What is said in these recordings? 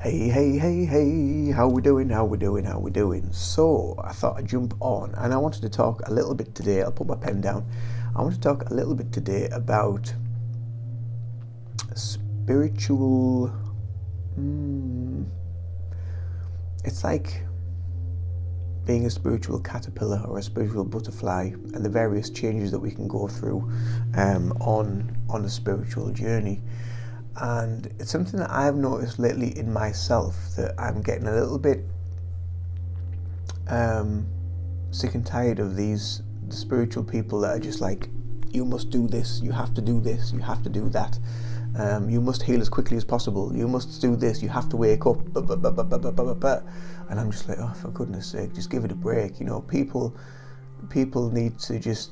Hey, how we doing? So, I thought I'd jump on and I wanted to talk a little bit today. I'll put my pen down. I want to talk a little bit today about spiritual. It's like being a spiritual caterpillar or a spiritual butterfly and the various changes that we can go through on a spiritual journey. And it's something that I've noticed lately in myself, that I'm getting a little bit sick and tired of the spiritual people that are just like, you must do this, you have to do this, you have to do that, you must heal as quickly as possible, you must do this, you have to wake up, and I'm just like, oh, for goodness sake, just give it a break. You know, people need to just,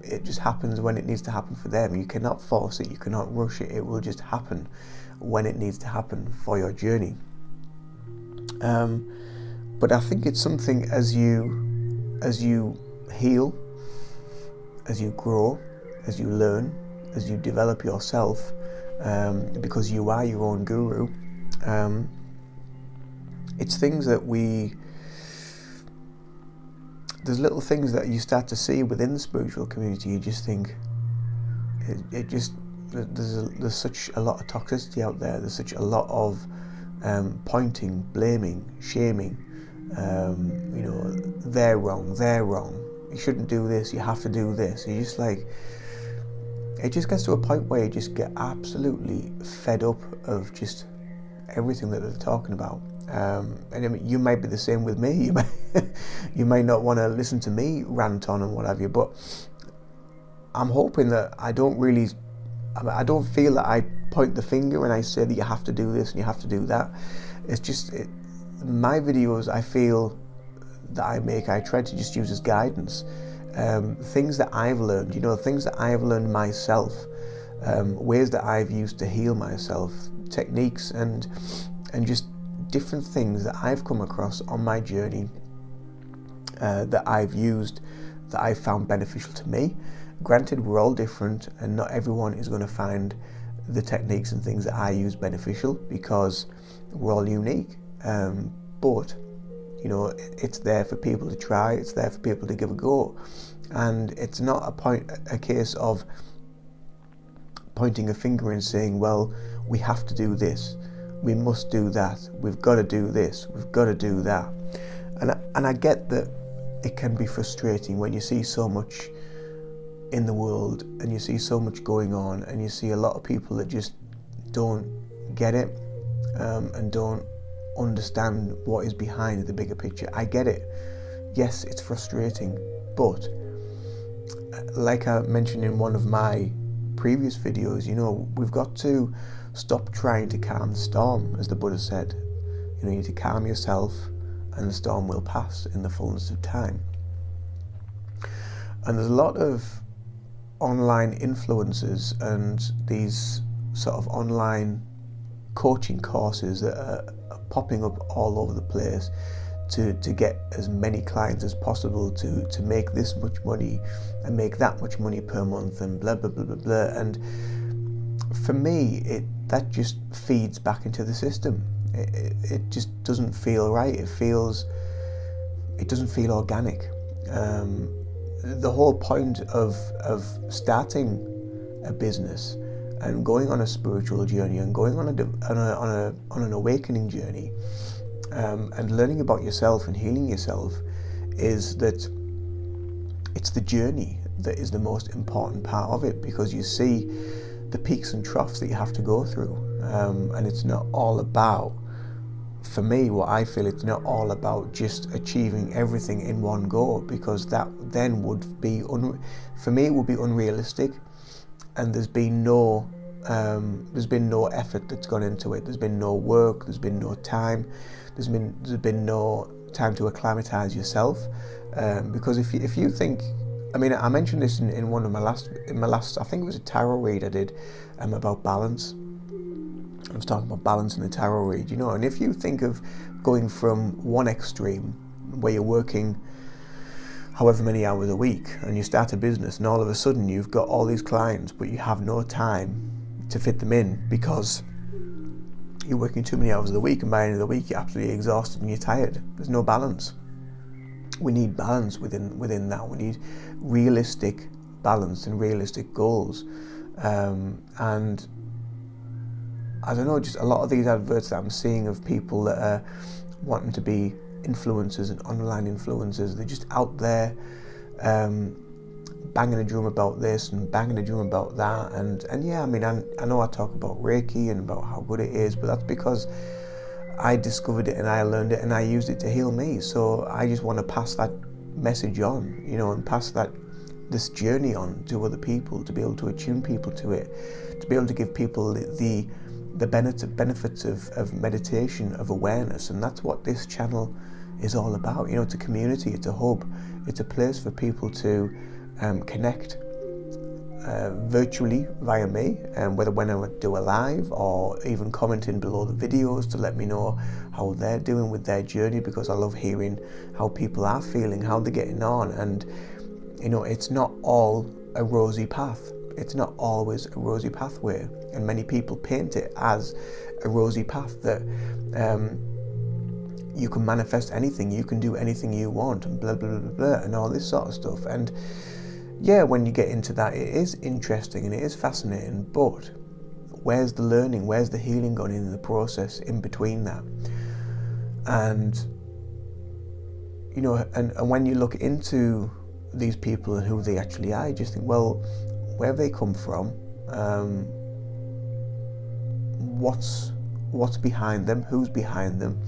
it just happens when it needs to happen for them. You cannot force it, you cannot rush it. It will just happen when it needs to happen for your journey. But I think it's something as you heal, as you grow, as you learn, as you develop yourself, because you are your own guru. It's things that there's little things that you start to see within the spiritual community. You just think, there's such a lot of toxicity out there. There's such a lot of pointing, blaming, shaming. They're wrong. You shouldn't do this. You have to do this. You just like, it just gets to a point where you just get absolutely fed up of just everything that they're talking about. And I mean, you might be the same with me. You may not want to listen to me rant on and what have you, but I'm hoping that I don't feel that I point the finger and I say that you have to do this and you have to do that. It's just, my videos, I feel that I try to just use as guidance. Things that I've learned, things that I've learned myself, ways that I've used to heal myself, techniques and just different things that I've come across on my journey, that I've used, that I've found beneficial to me. Granted, we're all different and not everyone is going to find the techniques and things that I use beneficial, because we're all unique. But it's there for people to try, it's there for people to give a go, and it's not a case of pointing a finger and saying, well, we have to do this, we must do that, we've got to do this, we've got to do that. And I get that it can be frustrating when you see so much in the world and you see so much going on and you see a lot of people that just don't get it, and don't understand what is behind the bigger picture. I get it. Yes, it's frustrating, but like I mentioned in one of my previous videos, we've got to stop trying to calm the storm, as the Buddha said. You need to calm yourself and the storm will pass in the fullness of time. And there's a lot of online influencers and these sort of online coaching courses that are popping up all over the place to get as many clients as possible, to make this much money and make that much money per month and blah blah blah blah blah. And for me, that just feeds back into the system. It just doesn't feel right. It doesn't feel organic. The whole point of starting a business and going on a spiritual journey and going on an awakening journey, and learning about yourself and healing yourself, is that it's the journey that is the most important part of it, because you see the peaks and troughs that you have to go through, and it's not all about, for me, what I feel, it's not all about just achieving everything in one go, because that then would be for me, it would be unrealistic, and there's been no effort that's gone into it. There's been no work, there's been no time, there's been no time to acclimatize yourself, because if you think, I mean, I mentioned this in one of my last, I think it was a tarot read I did, about balance. I was talking about balance in the tarot read, and if you think of going from one extreme where you're working however many hours a week and you start a business and all of a sudden you've got all these clients but you have no time to fit them in because you're working too many hours of the week, and by the end of the week you're absolutely exhausted and you're tired. There's no balance. We need balance within that. We need realistic balance and realistic goals. And I don't know, just a lot of these adverts that I'm seeing of people that are wanting to be influencers and online influencers, they're just out there banging a drum about this and banging a drum about that. And yeah, I mean, I know I talk about Reiki and about how good it is, but that's because I discovered it and I learned it and I used it to heal me. So I just want to pass that message on, and pass this journey on to other people, to be able to attune people to it, to be able to give people the benefits of meditation, of awareness. And that's what this channel is all about. It's a community, it's a hub, it's a place for people to connect virtually via me, and whether when I do a live or even commenting below the videos to let me know how they're doing with their journey, because I love hearing how people are feeling, how they're getting on. And it's not all a rosy path. It's not always a rosy pathway, and many people paint it as a rosy path that you can manifest anything, you can do anything you want, and blah blah blah blah, and all this sort of stuff. And yeah, when you get into that, it is interesting and it is fascinating, but where's the learning, where's the healing gone in the process in between that? And and when you look into these people and who they actually are, you just think, well, where have they come from? What's behind them? Who's behind them?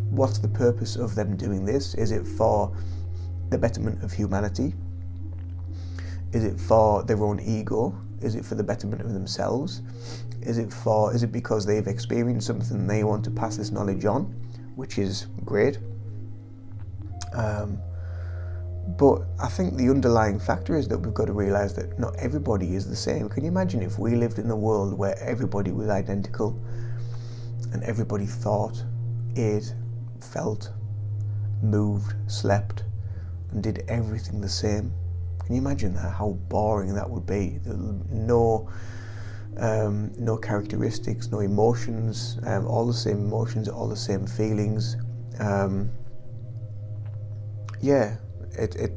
What's the purpose of them doing this? Is it for the betterment of humanity? Is it for their own ego? Is it for the betterment of themselves? Is it because they've experienced something and they want to pass this knowledge on, which is great. But I think the underlying factor is that we've got to realise that not everybody is the same. Can you imagine if we lived in a world where everybody was identical and everybody thought, ate, felt, moved, slept, and did everything the same? Can you imagine that? How boring that would be. No characteristics, no emotions, all the same emotions, all the same feelings.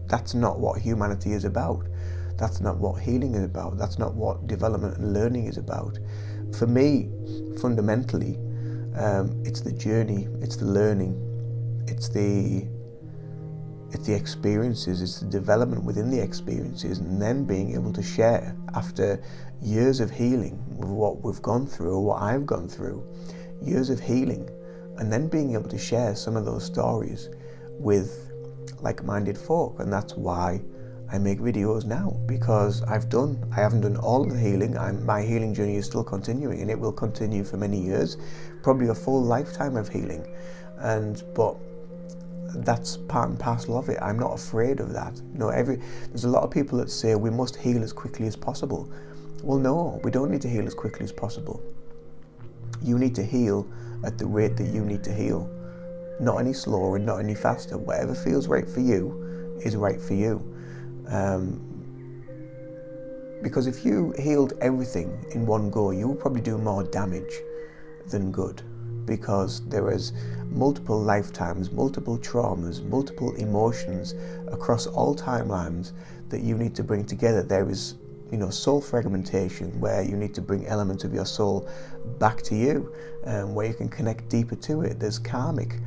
That's not what humanity is about. That's not what healing is about. That's not what development and learning is about. For me, fundamentally, it's the journey, it's the learning, it's the experiences, it's the development within the experiences, and then being able to share after years of healing with what we've gone through, or what I've gone through, years of healing, and then being able to share some of those stories with like-minded folk. And that's why I make videos now, because I haven't done all of the healing. My healing journey is still continuing, and it will continue for many years, probably a full lifetime of healing. But that's part and parcel of it. I'm not afraid of that. There's a lot of people that say we must heal as quickly as possible. Well, no, we don't need to heal as quickly as possible. You need to heal at the rate that you need to heal. Not any slower and not any faster. Whatever feels right for you is right for you. Because if you healed everything in one go, you will probably do more damage than good, because there is multiple lifetimes, multiple traumas, multiple emotions across all timelines that you need to bring together. There is soul fragmentation, where you need to bring elements of your soul back to you, where you can connect deeper to it. There's karmic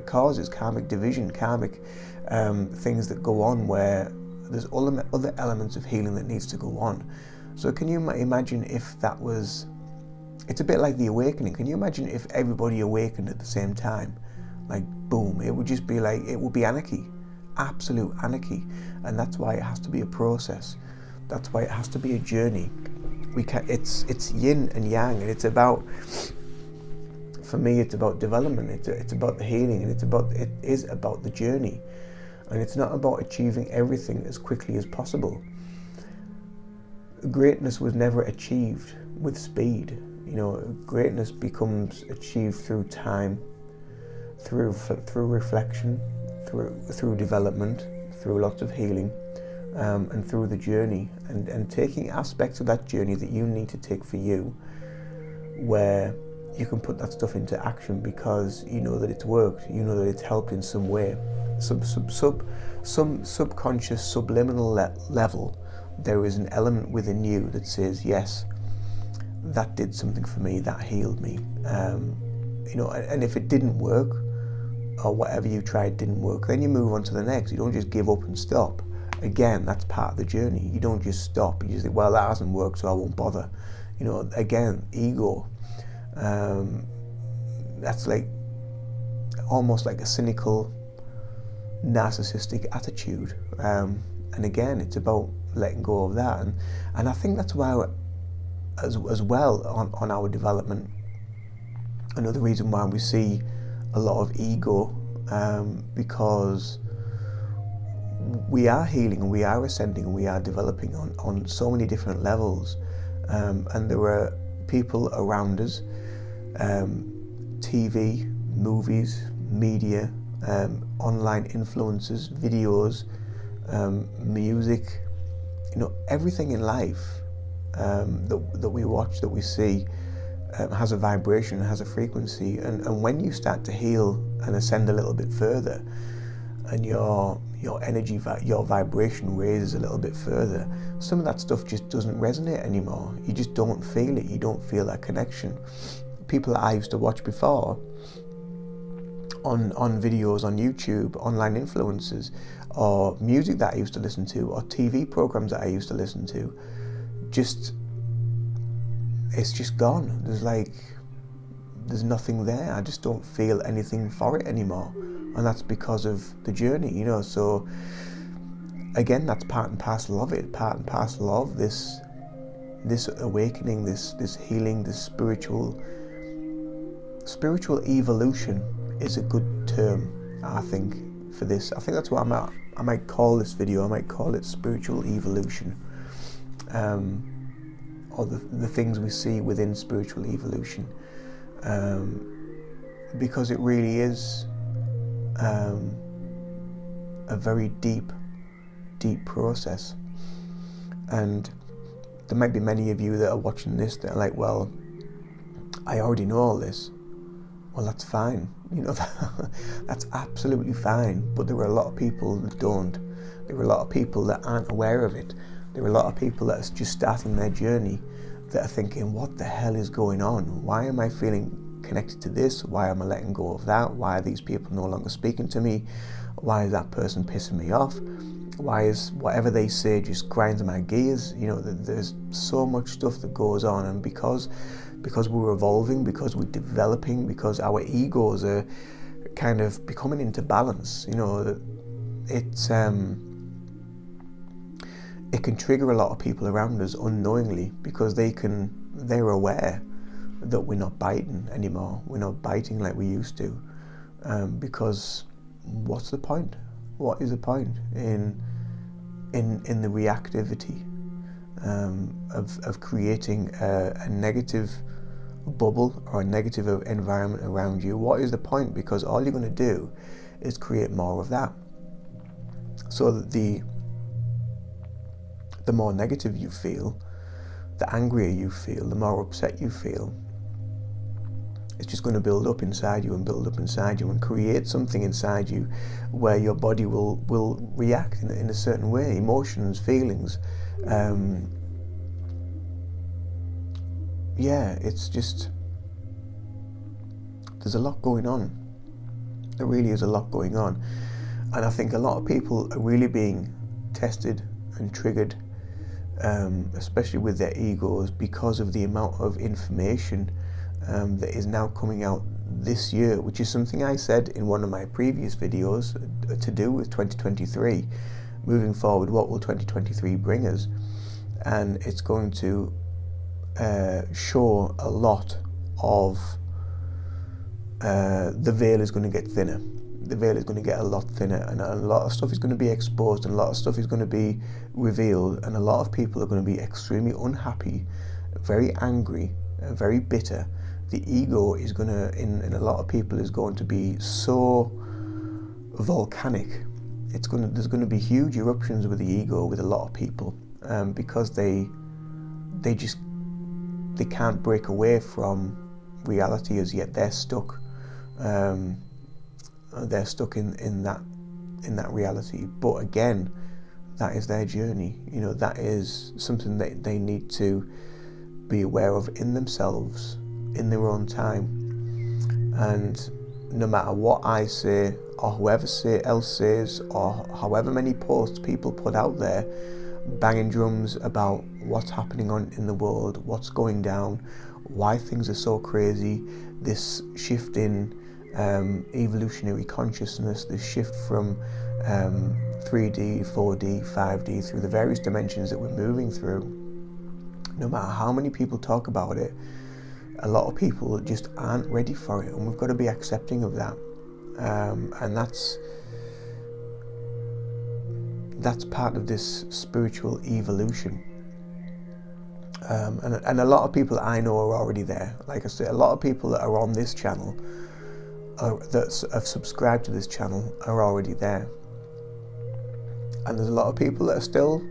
causes, karmic division, karmic things that go on, where there's other elements of healing that needs to go on. So can you imagine if that was, it's a bit like the awakening. Can you imagine if everybody awakened at the same time? Like boom, it would just be like, it would be anarchy, absolute anarchy. And that's why it has to be a process. That's why it has to be a journey. It's yin and yang, and it's about, for me, it's about development. It's about the healing, and it is about the journey. And it's not about achieving everything as quickly as possible. Greatness was never achieved with speed. Greatness becomes achieved through time, through reflection, through development, through lots of healing, and through the journey, and taking aspects of that journey that you need to take for you, where you can put that stuff into action because you know that it's worked, you know that it's helped in some way, some subconscious subliminal level. There is an element within you that says, yes, that did something for me, that healed me. And if it didn't work, or whatever you tried didn't work, then you move on to the next. You don't just give up and stop. Again, that's part of the journey. You don't just stop. You just think, well, that hasn't worked, so I won't bother. Again, ego. That's like almost like a cynical, narcissistic attitude. And again, it's about letting go of that. And I think that's why, as well, on our development, another reason why we see a lot of ego, because we are healing and we are ascending and we are developing on so many different levels, and there are people around us, TV, movies, media, online influencers, videos, music, everything in life that we watch, that we see, has a vibration, has a frequency, and when you start to heal and ascend a little bit further, and your energy, your vibration raises a little bit further, some of that stuff just doesn't resonate anymore. You just don't feel it. You don't feel that connection. People that I used to watch before on videos on YouTube, online influencers, or music that I used to listen to, or TV programs that I used to listen to, it's just gone. There's nothing there. I just don't feel anything for it anymore, and that's because of the journey, So again, that's part and parcel of it. Part and parcel of this awakening, this healing, this spiritual evolution is a good term, I think, for this. I think that's what I might call this video. I might call it spiritual evolution, or the things we see within spiritual evolution, because it really is a very deep process. And there might be many of you that are watching this that are like, well, I already know all this. Well, that's fine. That's absolutely fine. But there are a lot of people that don't. There are a lot of people that aren't aware of it. There are a lot of people that are just starting their journey that are thinking, what the hell is going on? Why am I feeling connected to this? Why am I letting go of that? Why are these people no longer speaking to me? Why is that person pissing me off? Why is whatever they say just grinds my gears? There's so much stuff that goes on, and because we're evolving, because we're developing, because our egos are kind of becoming into balance, it can trigger a lot of people around us unknowingly, because they're aware that we're not biting anymore. We're not biting like we used to, because what's the point? What is the point in the reactivity of creating a negative bubble or a negative environment around you? What is the point? Because all you're going to do is create more of that. So that the more negative you feel, the angrier you feel, the more upset you feel, it's just going to build up inside you and build up inside you and create something inside you where your body will react in a certain way. Emotions, feelings, it's just, there's a lot going on. There really is a lot going on, and I think a lot of people are really being tested and triggered, especially with their egos, because of the amount of information that is now coming out this year, which is something I said in one of my previous videos to do with 2023. Moving forward, what will 2023 bring us? And it's going to show a lot of the veil is going to get thinner. The veil is going to get a lot thinner, and a lot of stuff is going to be exposed, and a lot of stuff is going to be revealed, and a lot of people are going to be extremely unhappy, very angry, very bitter. The ego is going to, in a lot of people, is going to be so volcanic. There's going to be huge eruptions with the ego with a lot of people, because they can't break away from reality as yet. They're stuck. They're stuck in that reality. But again, that is their journey. That is something that they need to be aware of in themselves, in their own time. And no matter what I say, or whoever else says, or however many posts people put out there, banging drums about what's happening in the world, what's going down, why things are so crazy, this shift in evolutionary consciousness, this shift from 3D, 4D, 5D, through the various dimensions that we're moving through. No matter how many people talk about it, a lot of people just aren't ready for it, and we've got to be accepting of that. And that's part of this spiritual evolution. And a lot of people I know are already there. Like I said, a lot of people that are on this channel, that have subscribed to this channel, are already there. And there's a lot of people that are still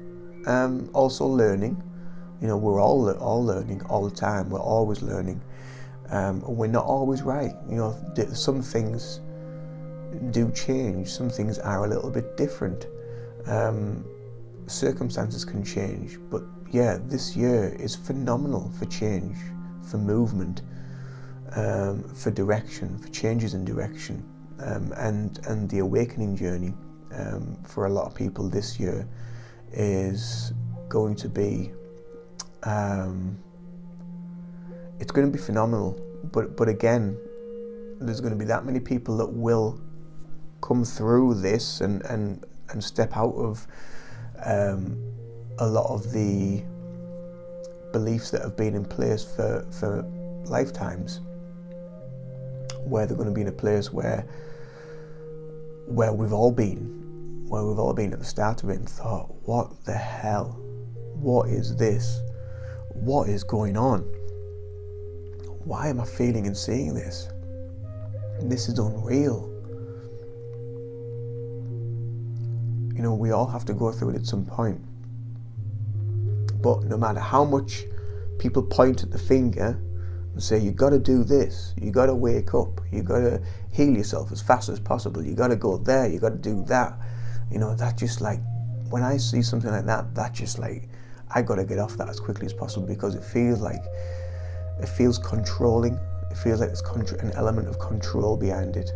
also learning. We're all learning all the time. We're always learning. We're not always right. Some things do change. Some things are a little bit different. Circumstances can change. But yeah, this year is phenomenal for change, for movement, for direction, for changes in direction, and the awakening journey for a lot of people this year is going to be it's going to be phenomenal. But again, there's going to be that many people that will come through this and step out of a lot of the beliefs that have been in place for lifetimes, where they're going to be in a place where we've all been at the start of it and thought, what the hell? What is this? What is going on? Why am I feeling and seeing this? This is unreal. We all have to go through it at some point. But no matter how much people point at the finger and say, you got to do this, you got to wake up, you got to heal yourself as fast as possible, you got to go there, you got to do that. That just like, when I see something like that just like, I got to get off that as quickly as possible, because it feels controlling. It feels like there's an element of control behind it.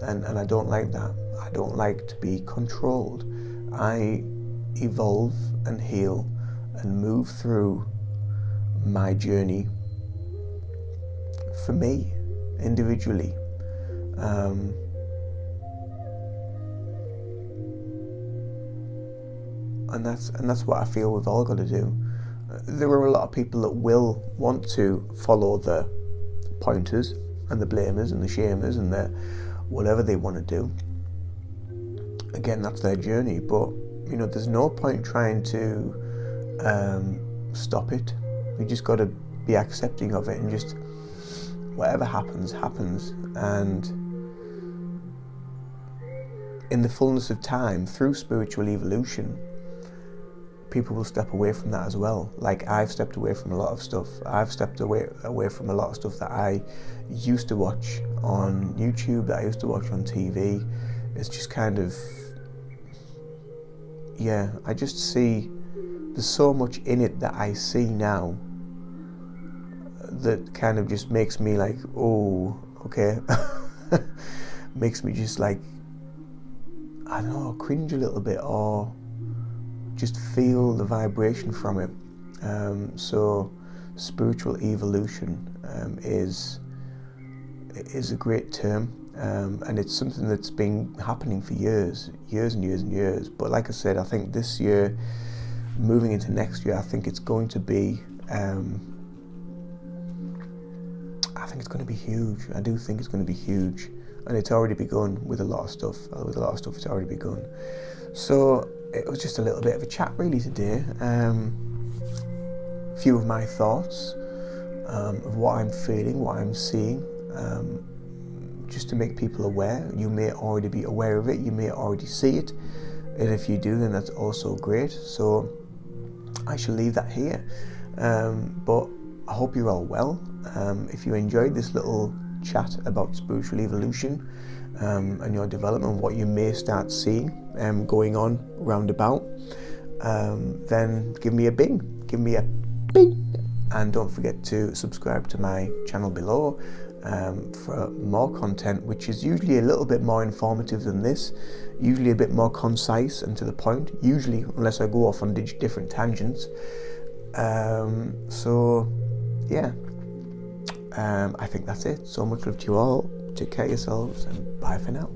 And I don't like that. I don't like to be controlled. I evolve and heal and move through my journey for me, individually. And that's what I feel we've all got to do. There are a lot of people that will want to follow the pointers and the blamers and the shamers and the whatever they want to do. Again, that's their journey, but there's no point trying to stop it. You just got to be accepting of it, and just whatever happens. And in the fullness of time, through spiritual evolution, people will step away from that as well. Like I've stepped away from a lot of stuff. I've stepped away from a lot of stuff that I used to watch on YouTube, that I used to watch on TV. It's just kind of, I just see there's so much in it that I see now that kind of just makes me like, oh, okay. Makes me just like, I don't know, cringe a little bit, or just feel the vibration from it. So spiritual evolution is a great term, and it's something that's been happening for years and years and years. But like I said, I think this year, moving into next year, I think it's going to be I think it's going to be huge. I do think it's going to be huge, and it's already begun with a lot of stuff. It's already begun. So it was just a little bit of a chat really today. A few of my thoughts of what I'm feeling, what I'm seeing, just to make people aware. You may already be aware of it, you may already see it, and if you do, then that's also great. So I shall leave that here, but I hope you're all well. If you enjoyed this little chat about spiritual evolution and your development, what you may start seeing going on roundabout, then give me a bing, and don't forget to subscribe to my channel below for more content, which is usually a little bit more informative than this, usually a bit more concise and to the point, usually, unless I go off on different tangents. So yeah, I think that's it. So much love to you all. Take care of yourselves, and bye for now.